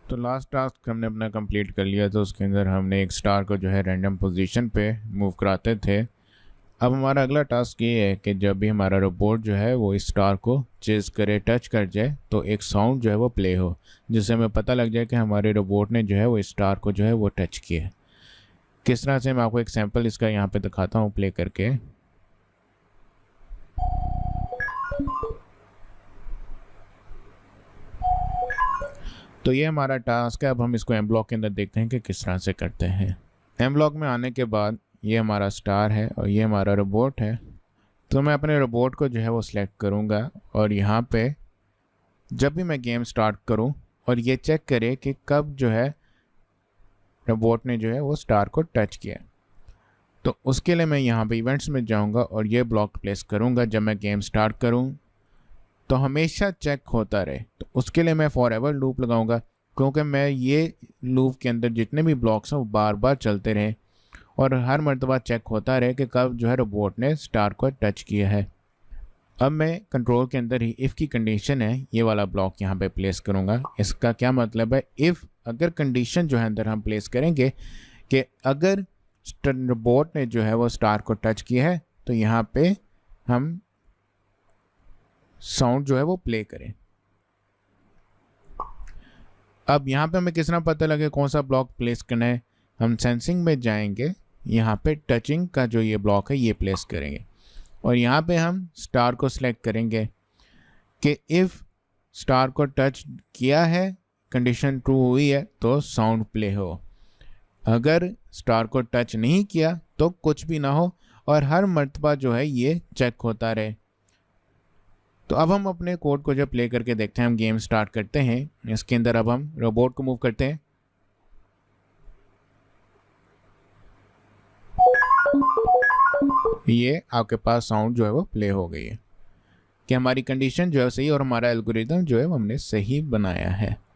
तो last task हमने अपना कंप्लीट कर लिया। तो उसके अंदर हमने एक स्टार को जो है रैंडम पोजीशन पे मूव कराते थे। अब हमारा अगला टास्क ये है कि जब भी हमारा रोबोट जो है वो इस स्टार को चेज़ करे, टच कर जाए, तो एक साउंड जो है वो प्ले हो, जिससे हमें पता लग जाए कि हमारे रोबोट ने जो है वो इस स्टार को जो है वो टच किया है। किस तरह से मैं आपको एक सैम्पल इसका यहाँ पे दिखाता हूँ प्ले करके। तो ये हमारा टास्क है। अब हम इसको एम ब्लॉक के अंदर देखते हैं कि किस तरह से करते हैं। एम ब्लॉक में आने के बाद ये हमारा स्टार है और ये हमारा रोबोट है। तो मैं अपने रोबोट को जो है वो सिलेक्ट करूँगा और यहाँ पे जब भी मैं गेम स्टार्ट करूँ और ये चेक करे कि कब जो है रोबोट ने जो है वो स्टार को टच किया, तो उसके लिए मैं यहाँ पे इवेंट्स में जाऊँगा और ये ब्लॉक प्लेस करूँगा। जब मैं गेम स्टार्ट करूँ तो हमेशा चेक होता रहे, तो उसके लिए मैं फॉर एवर लूप लगाऊंगा, क्योंकि मैं ये लूप के अंदर जितने भी ब्लॉक्स हैं वो बार बार चलते रहें और हर मर्तबा चेक होता रहे कि कब जो है रोबोट ने स्टार को टच किया है। अब मैं कंट्रोल के अंदर ही इफ़ की कंडीशन है ये वाला ब्लॉक यहाँ पे प्लेस करूँगा। इसका क्या मतलब है, इफ़ अगर कंडीशन जो है अंदर हम प्लेस करेंगे कि अगर रोबोट ने जो है वो स्टार को टच किया है, तो यहाँ पे हम साउंड जो है वो प्ले करें। अब यहाँ पे हमें किस तरह पता लगे कौन सा ब्लॉक प्लेस करना है, हम सेंसिंग में जाएंगे, यहाँ पे टचिंग का जो ये ब्लॉक है ये प्लेस करेंगे और यहाँ पे हम स्टार को सिलेक्ट करेंगे कि इफ़ स्टार को टच किया है, कंडीशन ट्रू हुई है, तो साउंड प्ले हो। अगर स्टार को टच नहीं किया तो कुछ भी ना हो और हर मर्तबा जो है ये चेक होता रहे। तो अब हम अपने कोड को जब प्ले करके देखते हैं, हम गेम स्टार्ट करते हैं। इसके अंदर अब हम रोबोट को मूव करते हैं। ये आपके पास साउंड जो है वो प्ले हो गई है कि हमारी कंडीशन जो है सही और हमारा एल्गोरिदम जो है वो हमने सही बनाया है।